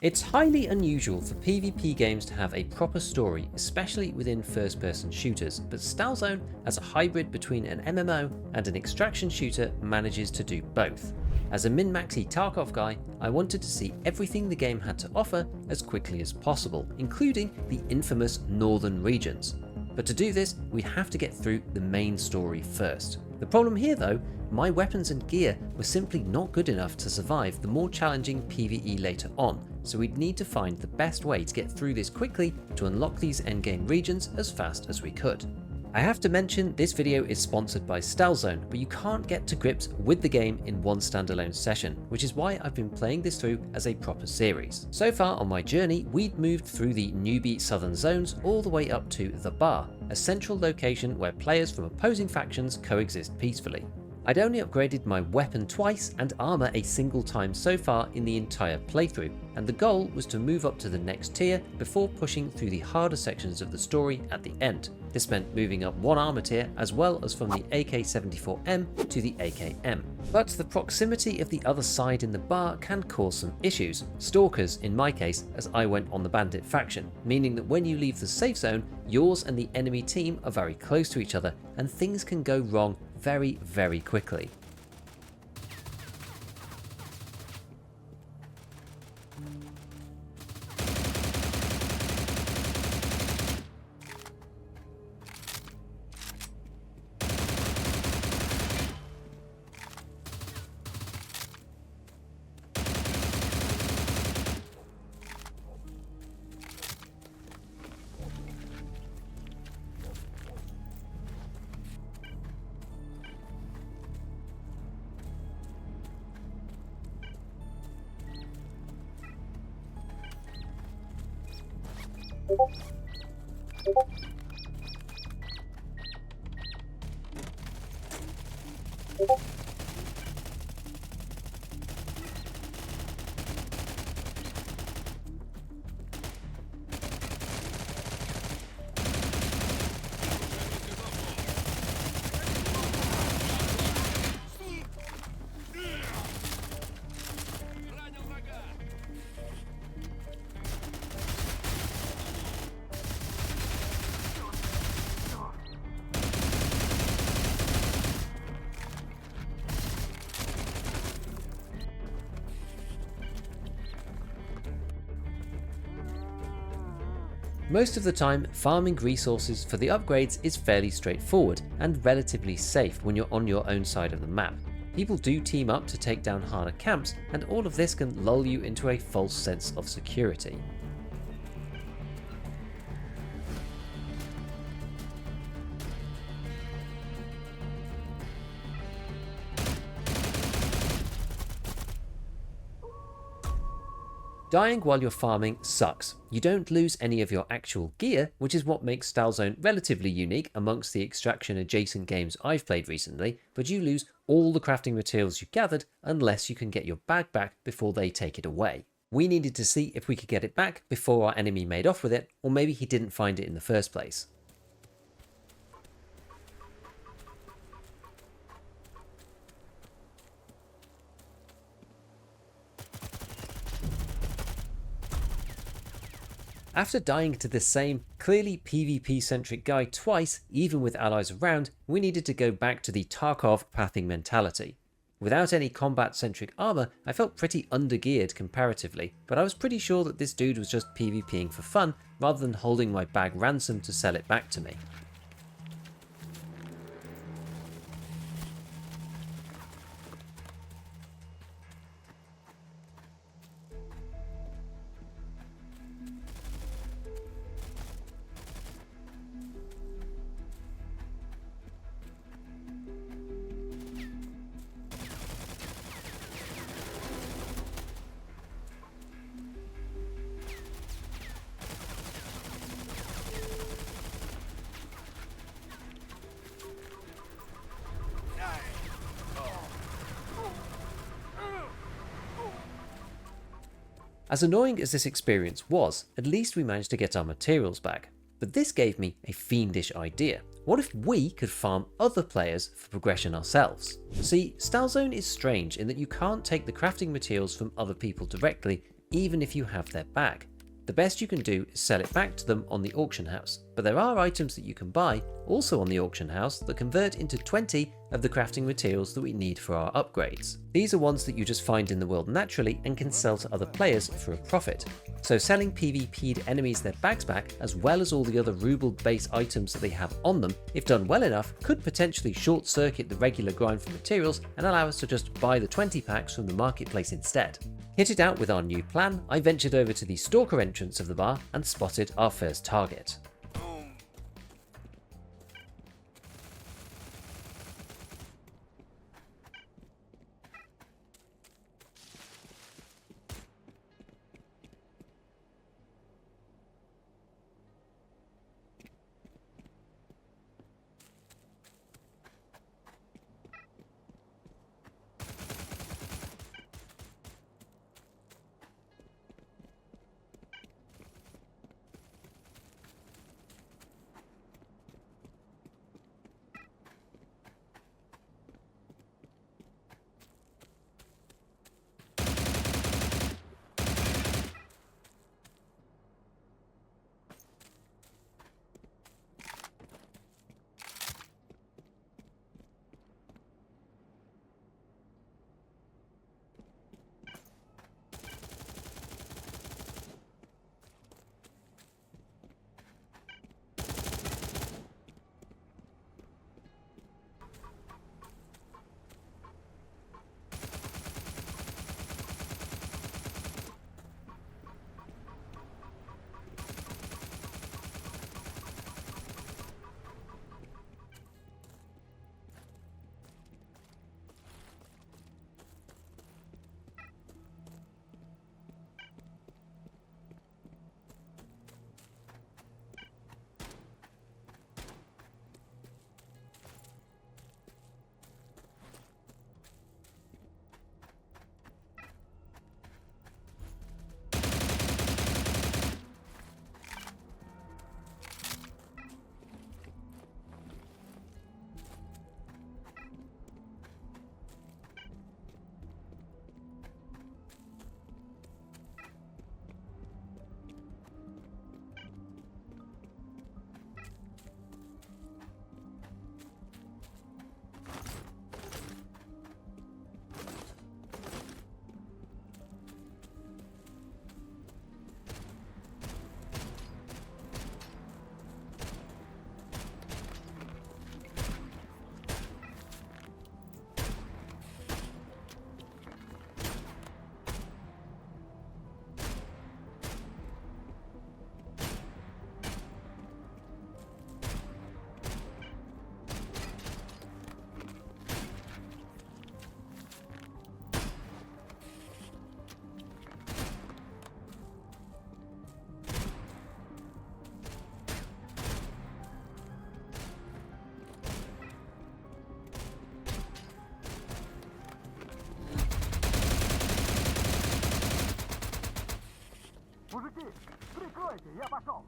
It's highly unusual for PvP games to have a proper story, especially within first-person shooters, but STALZONE, as a hybrid between an MMO and an extraction shooter, manages to do both. As a min-maxy Tarkov guy, I wanted to see everything the game had to offer as quickly as possible, including the infamous northern regions. But to do this, we have to get through the main story first. The problem here though, my weapons and gear were simply not good enough to survive the more challenging PvE later on, so we'd need to find the best way to get through this quickly to unlock these endgame regions as fast as we could. I have to mention this video is sponsored by STALZONE, but you can't get to grips with the game in one standalone session, which is why I've been playing this through as a proper series. So far on my journey, we'd moved through the newbie southern zones all the way up to the Bar, a central location where players from opposing factions coexist peacefully. I'd only upgraded my weapon twice and armor a single time so far in the entire playthrough, and the goal was to move up to the next tier before pushing through the harder sections of the story at the end. This meant moving up one armor tier as well as from the AK-74M to the AKM. But the proximity of the other side in the Bar can cause some issues, stalkers in my case, as I went on the bandit faction, meaning that when you leave the safe zone, yours and the enemy team are very close to each other and things can go wrong very, very quickly. Most of the time, farming resources for the upgrades is fairly straightforward and relatively safe when you're on your own side of the map. People do team up to take down harder camps, and all of this can lull you into a false sense of security. Dying while you're farming sucks. You don't lose any of your actual gear, which is what makes STALZONE relatively unique amongst the extraction adjacent games I've played recently, but you lose all the crafting materials you gathered unless you can get your bag back before they take it away. We needed to see if we could get it back before our enemy made off with it, or maybe he didn't find it in the first place. After dying to the same, clearly PvP-centric guy twice, even with allies around, we needed to go back to the Tarkov pathing mentality. Without any combat-centric armor, I felt pretty under-geared comparatively, but I was pretty sure that this dude was just PvPing for fun, rather than holding my bag ransom to sell it back to me. As annoying as this experience was, at least we managed to get our materials back. But this gave me a fiendish idea. What if we could farm other players for progression ourselves? See, STALZONE is strange in that you can't take the crafting materials from other people directly, even if you have their back. The best you can do is sell it back to them on the auction house, but there are items that you can buy also on the auction house that convert into 20 of the crafting materials that we need for our upgrades. These are ones that you just find in the world naturally and can sell to other players for a profit. So selling PvP'd enemies their bags back, as well as all the other ruble base items that they have on them, if done well enough, could potentially short circuit the regular grind for materials and allow us to just buy the 20 packs from the marketplace instead. Kitted out with our new plan, I ventured over to the stalker entrance of the bar and spotted our first target. Мужики, прикройте, я пошел.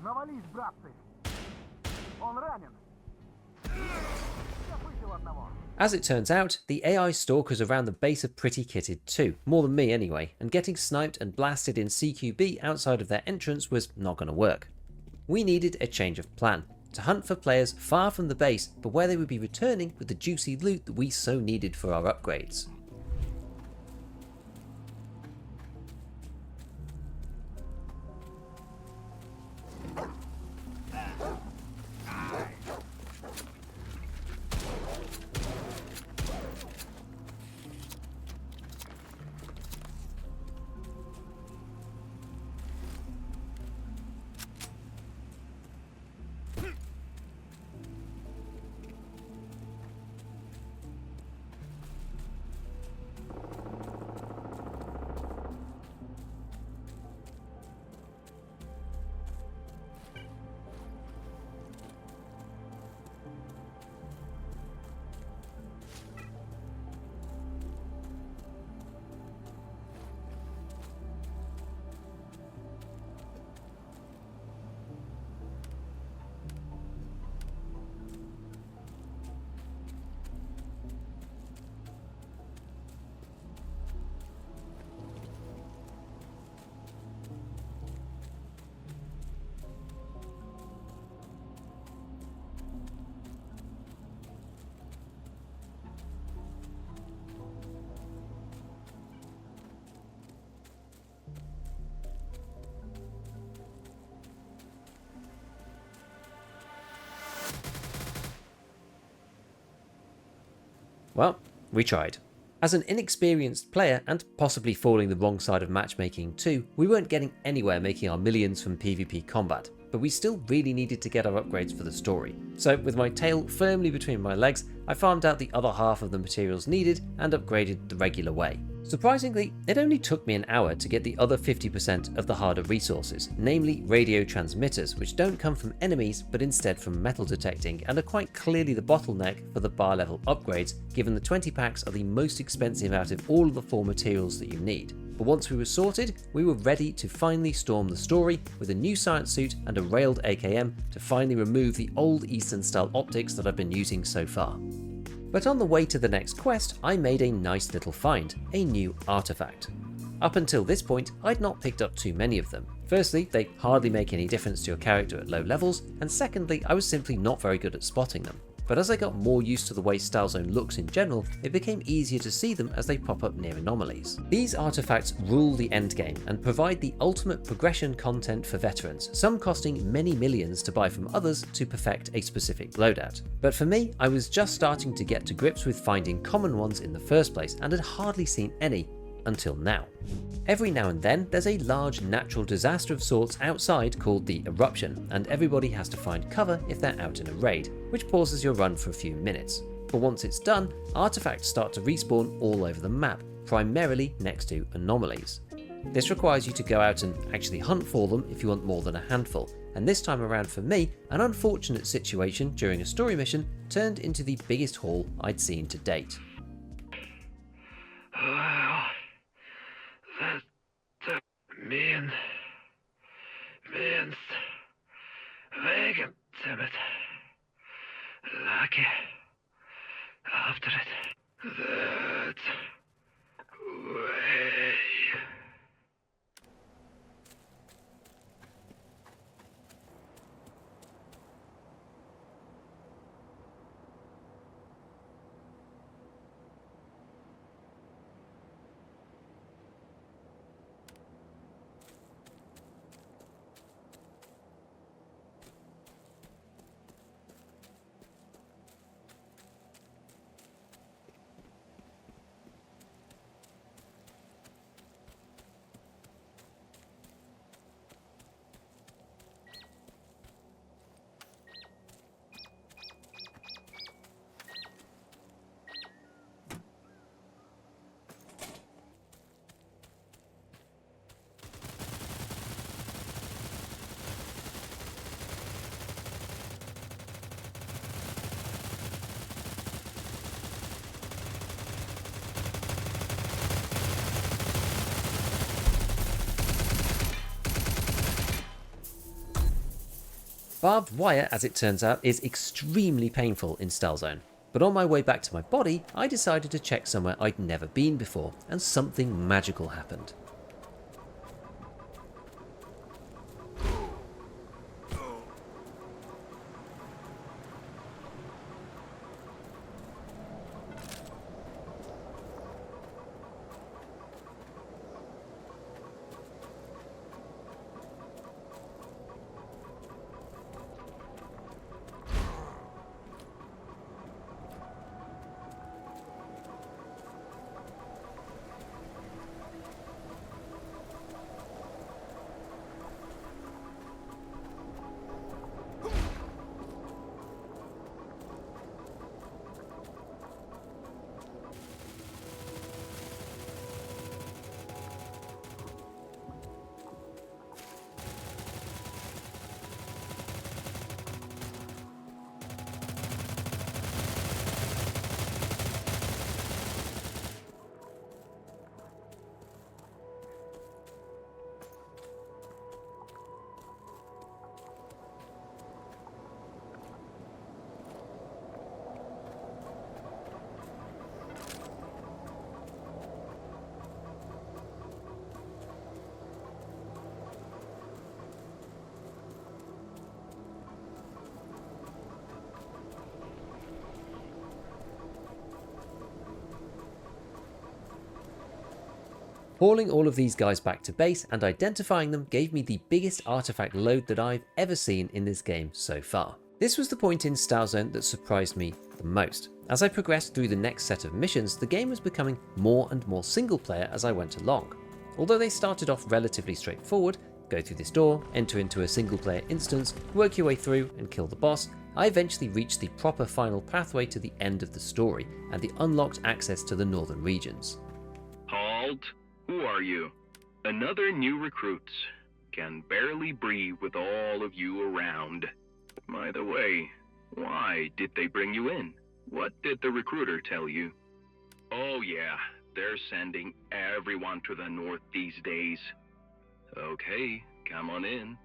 Навались, братцы. Он ранен. Я выбил одного. As it turns out, the AI stalkers around the base are pretty kitted too, more than me anyway, and getting sniped and blasted in CQB outside of their entrance was not going to work. We needed a change of plan, to hunt for players far from the base, but where they would be returning with the juicy loot that we so needed for our upgrades. Well, we tried. As an inexperienced player, and possibly falling the wrong side of matchmaking too, we weren't getting anywhere making our millions from PvP combat, but we still really needed to get our upgrades for the story. So with my tail firmly between my legs, I farmed out the other half of the materials needed and upgraded the regular way. Surprisingly, it only took me an hour to get the other 50% of the harder resources, namely radio transmitters, which don't come from enemies but instead from metal detecting and are quite clearly the bottleneck for the bar level upgrades, given the 20 packs are the most expensive out of all of the 4 materials that you need. But once we were sorted, we were ready to finally storm the story with a new science suit and a railed AKM to finally remove the old Eastern style optics that I've been using so far. But on the way to the next quest, I made a nice little find, a new artifact. Up until this point, I'd not picked up too many of them. Firstly, they hardly make any difference to your character at low levels, and secondly, I was simply not very good at spotting them. But as I got more used to the way STALZONE looks in general, it became easier to see them as they pop up near anomalies. These artifacts rule the endgame and provide the ultimate progression content for veterans, some costing many millions to buy from others to perfect a specific loadout. But for me, I was just starting to get to grips with finding common ones in the first place and had hardly seen any until now. Every now and then there's a large natural disaster of sorts outside called the eruption, and everybody has to find cover if they're out in a raid, which pauses your run for a few minutes. But once it's done, artifacts start to respawn all over the map, primarily next to anomalies. This requires you to go out and actually hunt for them if you want more than a handful, and this time around for me, an unfortunate situation during a story mission turned into the biggest haul I'd seen to date. Minst vägen till mitt läge after it. That way. Barbed wire, as it turns out, is extremely painful in STALZONE. But on my way back to my body, I decided to check somewhere I'd never been before, and something magical happened. Hauling all of these guys back to base and identifying them gave me the biggest artifact load that I've ever seen in this game so far. This was the point in STALZONE that surprised me the most. As I progressed through the next set of missions, the game was becoming more and more single player as I went along. Although they started off relatively straightforward, go through this door, enter into a single player instance, work your way through and kill the boss, I eventually reached the proper final pathway to the end of the story and the unlocked access to the northern regions. Halt! Who are you? Another new recruit. Can barely breathe with all of you around. By the way, why did they bring you in? What did the recruiter tell you? Oh yeah, they're sending everyone to the north these days. Okay, come on in.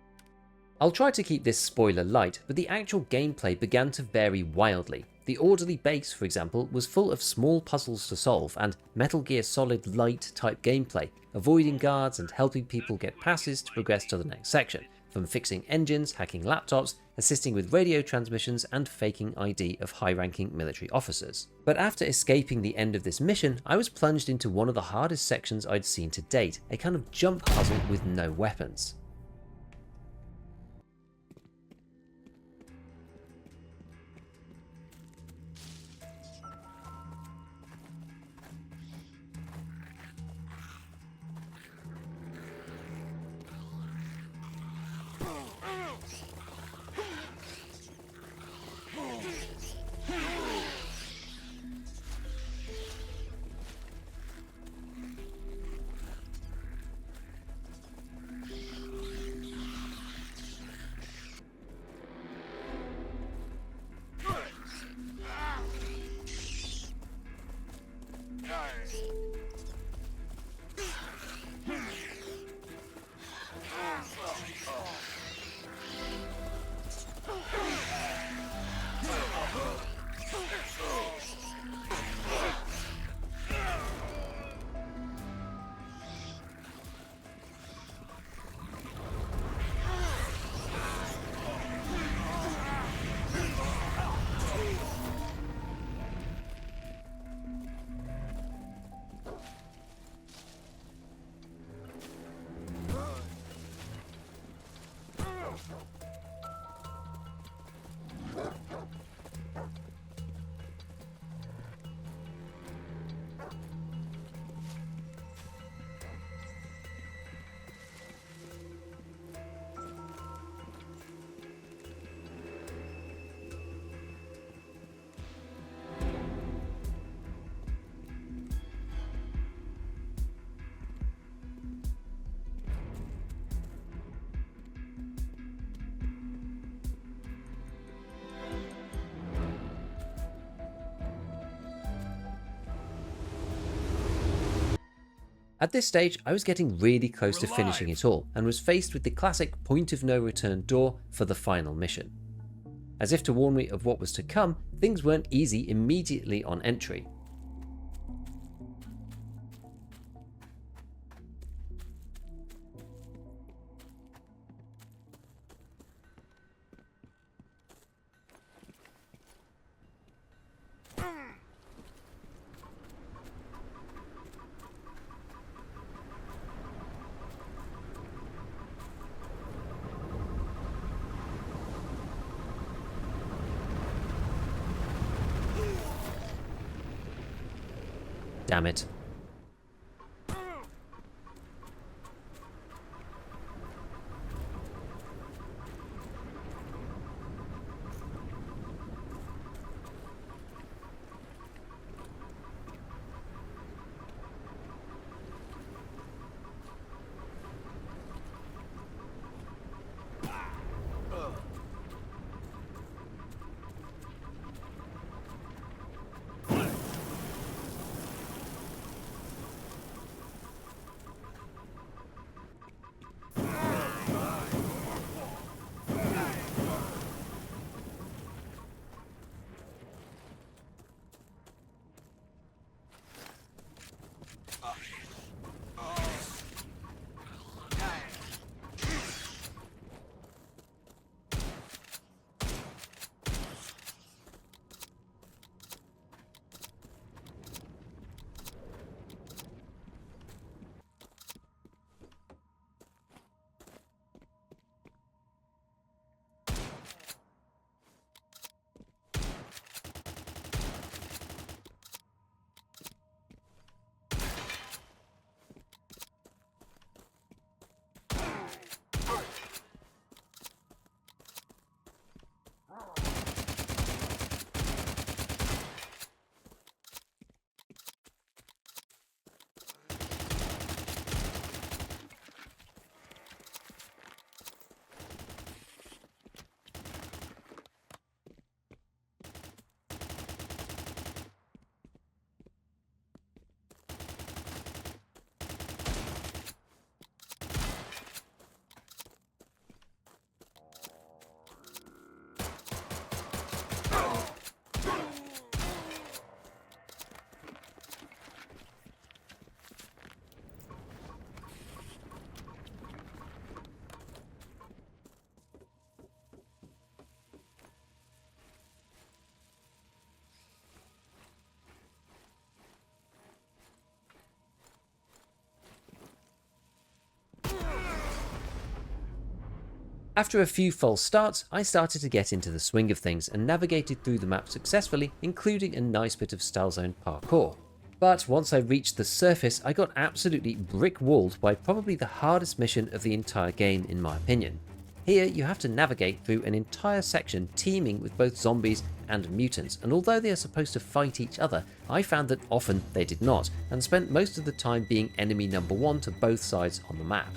I'll try to keep this spoiler light, but the actual gameplay began to vary wildly. The orderly base, for example, was full of small puzzles to solve and Metal Gear Solid Light type gameplay, avoiding guards and helping people get passes to progress to the next section, from fixing engines, hacking laptops, assisting with radio transmissions and faking ID of high-ranking military officers. But after escaping the end of this mission, I was plunged into one of the hardest sections I'd seen to date, a kind of jump puzzle with no weapons. At this stage, I was getting really close to finishing it all and was faced with the classic point of no return door for the final mission. As if to warn me of what was to come, things weren't easy immediately on entry. Damn it. After a few false starts, I started to get into the swing of things and navigated through the map successfully, including a nice bit of STALZONE parkour. But once I reached the surface, I got absolutely brick-walled by probably the hardest mission of the entire game in my opinion. Here you have to navigate through an entire section teeming with both zombies and mutants, and although they are supposed to fight each other, I found that often they did not, and spent most of the time being enemy number one to both sides on the map.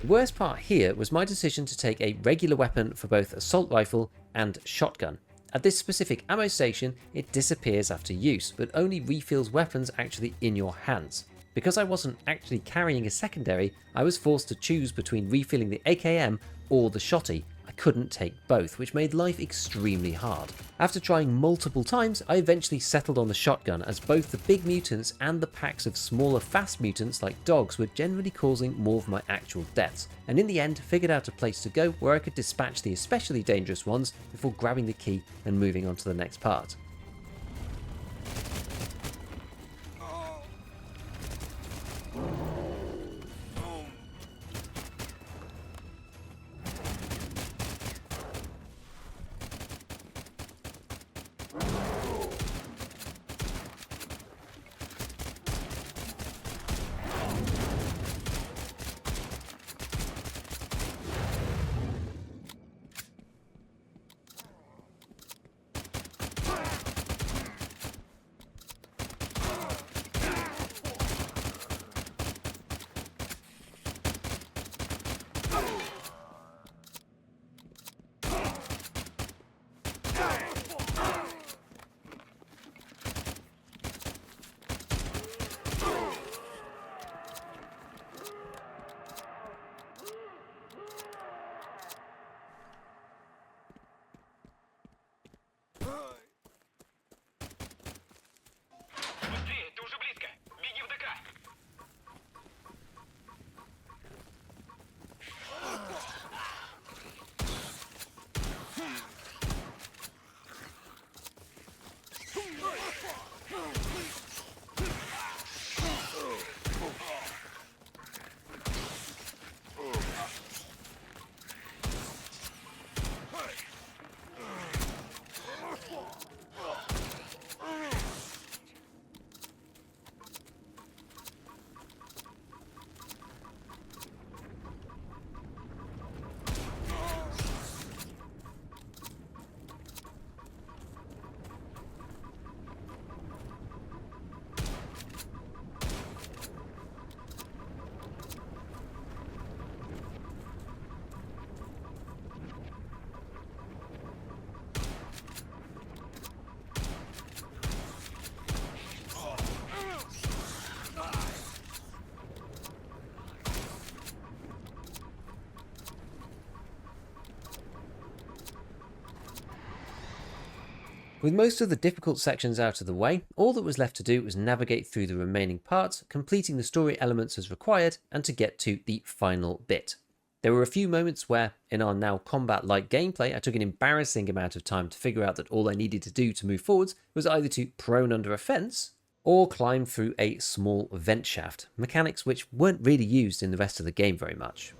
The worst part here was my decision to take a regular weapon for both assault rifle and shotgun. At this specific ammo station, it disappears after use, but only refills weapons actually in your hands. Because I wasn't actually carrying a secondary, I was forced to choose between refilling the AKM or the shotty. I couldn't take both, which made life extremely hard. After trying multiple times, I eventually settled on the shotgun, as both the big mutants and the packs of smaller fast mutants like dogs were generally causing more of my actual deaths, and in the end figured out a place to go where I could dispatch the especially dangerous ones before grabbing the key and moving on to the next part. With most of the difficult sections out of the way, all that was left to do was navigate through the remaining parts, completing the story elements as required, and to get to the final bit. There were a few moments where, in our now combat-like gameplay, I took an embarrassing amount of time to figure out that all I needed to do to move forwards was either to prone under a fence or climb through a small vent shaft, mechanics which weren't really used in the rest of the game very much.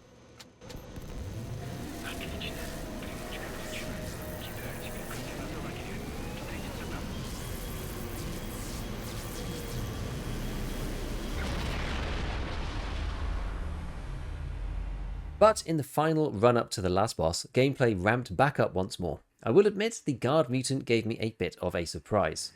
But in the final run-up to the last boss, gameplay ramped back up once more. I will admit the guard mutant gave me a bit of a surprise.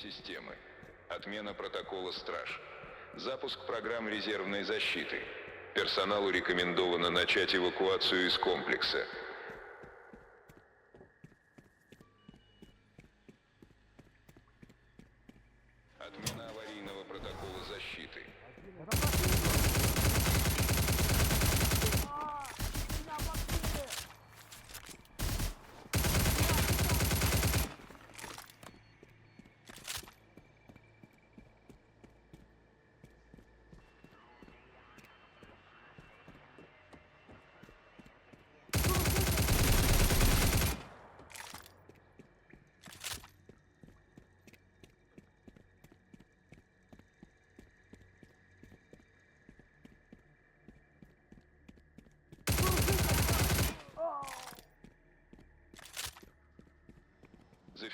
Системы. Отмена протокола «Страж». Запуск программ резервной защиты. Персоналу рекомендовано начать эвакуацию из комплекса. Отмена аварийного протокола защиты.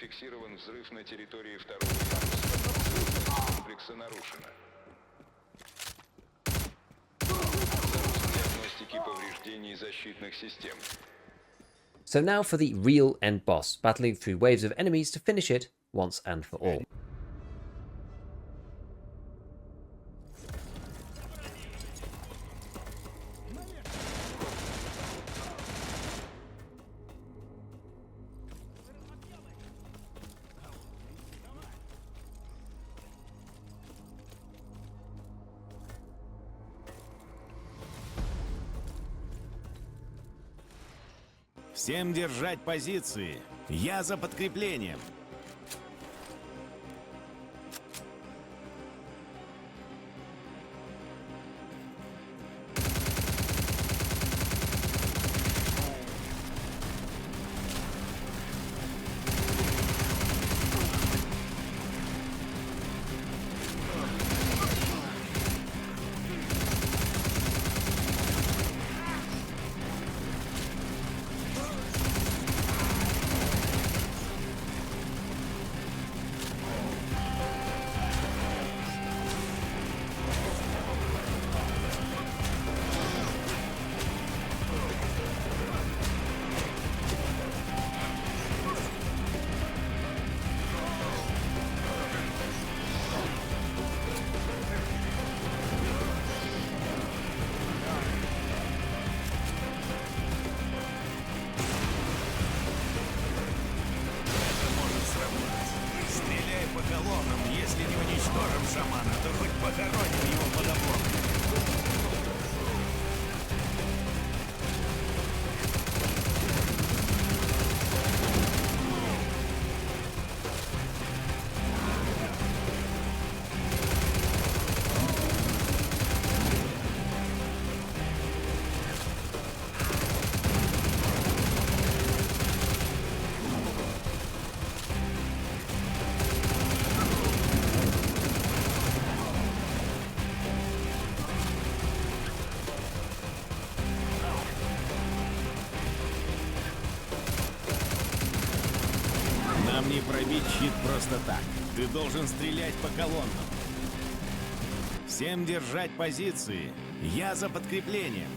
Зафиксирован взрыв на территории второго яруса. Комплекса нарушено. Запуск диагностики повреждений защитных систем. So now for the real end boss, battling through waves of enemies to finish it once and for all. Всем держать позиции. Я за подкреплением. Если не уничтожим шамана, то хоть похороним его под обломками. Нам не пробить щит просто так. Ты должен стрелять по колоннам. Всем держать позиции. Я за подкреплением.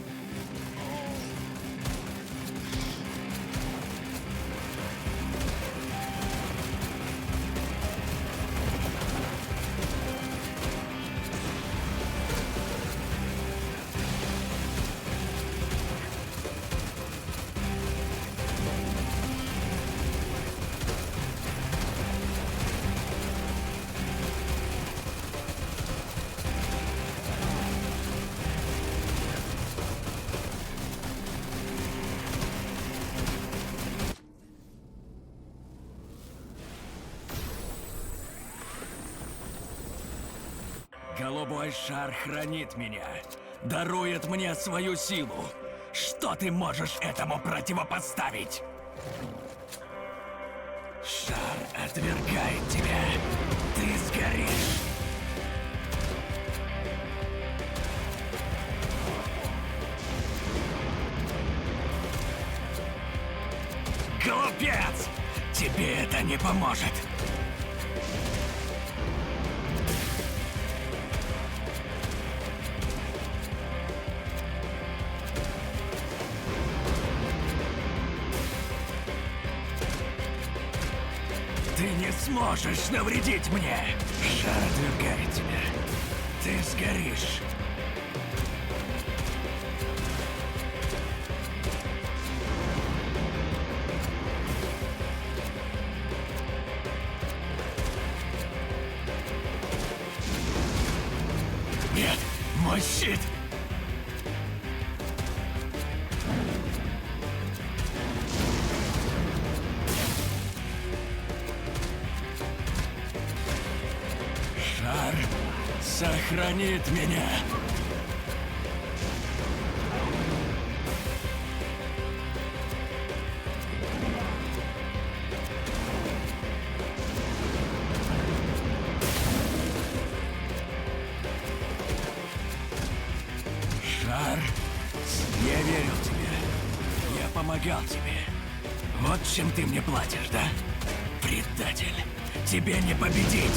Голубой шар хранит меня, дарует мне свою силу. Что ты можешь этому противопоставить? Шар отвергает тебя. Ты сгоришь. Глупец! Тебе это не поможет. Ты не сможешь навредить мне! Шар отвергает тебя. Ты сгоришь. Нет, мой щит! Шар сохранит меня. Шар, я верил тебе. Я помогал тебе. Вот чем ты мне платишь, да? Предатель, тебе не победить!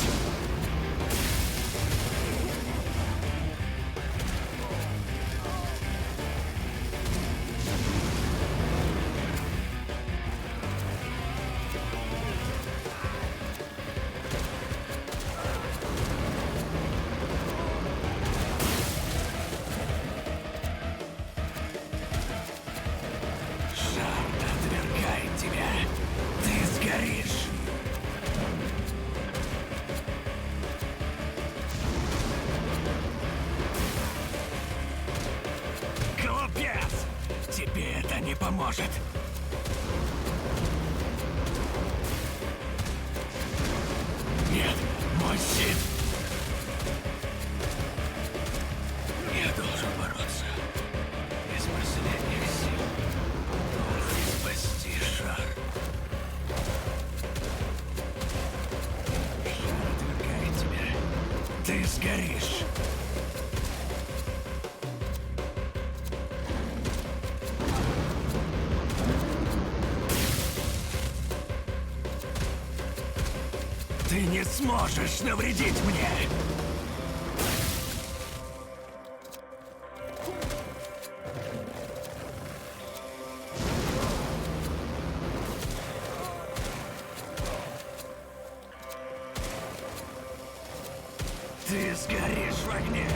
Шар отвергает тебя. Ты сгоришь. Глупец! Тебе это не поможет. Нет, мой щит. Я должен бороться. Из последних сил. Должен спасти шар. Шар отвергает тебя. Ты сгоришь. Ты не сможешь навредить мне! Ты сгоришь в огне!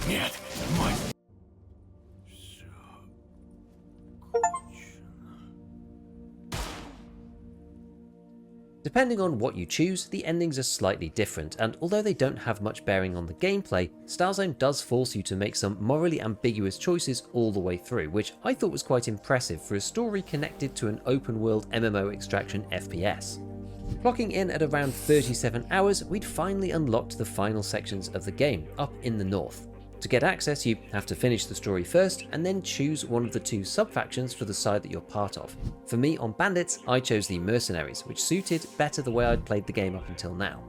Нет, мой... Depending on what you choose, the endings are slightly different, and although they don't have much bearing on the gameplay, STALZONE does force you to make some morally ambiguous choices all the way through, which I thought was quite impressive for a story connected to an open world MMO extraction FPS. Clocking in at around 37 hours, we'd finally unlocked the final sections of the game, up in the north. To get access, you have to finish the story first, and then choose one of the two sub-factions for the side that you're part of. For me, on Bandits, I chose the Mercenaries, which suited better the way I'd played the game up until now.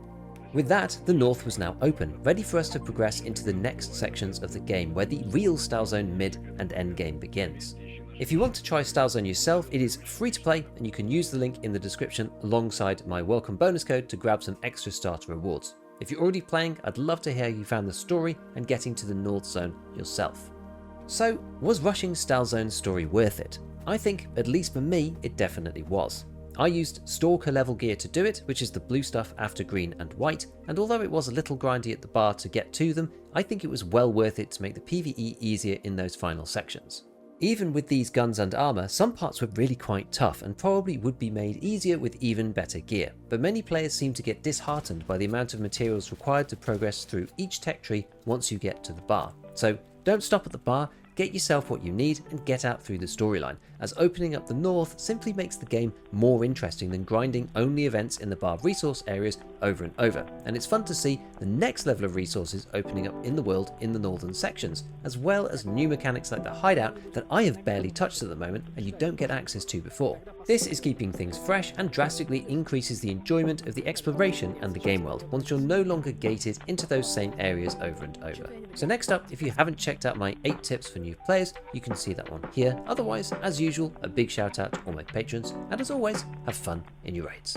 With that, the north was now open, ready for us to progress into the next sections of the game, where the real STALZONE mid and end game begins. If you want to try STALZONE yourself, it is free to play, and you can use the link in the description alongside my welcome bonus code to grab some extra starter rewards. If you're already playing, I'd love to hear you found the story and getting to the North Zone yourself. So, was rushing STALZONE's story worth it? I think, at least for me, it definitely was. I used Stalker level gear to do it, which is the blue stuff after green and white, and although it was a little grindy at the bar to get to them, I think it was well worth it to make the PvE easier in those final sections. Even with these guns and armour, some parts were really quite tough and probably would be made easier with even better gear, but many players seem to get disheartened by the amount of materials required to progress through each tech tree once you get to the bar. So don't stop at the bar, get yourself what you need and get out through the storyline, as opening up the north simply makes the game more interesting than grinding only events in the bar resource areas over and over, and it's fun to see the next level of resources opening up in the world in the northern sections, as well as new mechanics like the hideout that I have barely touched at the moment and you don't get access to before. This is keeping things fresh and drastically increases the enjoyment of the exploration and the game world once you're no longer gated into those same areas over and over. So next up, if you haven't checked out my 8 tips for new players, you can see that one here. Otherwise, as usual, a big shout out to all my patrons, and as always, have fun in your raids.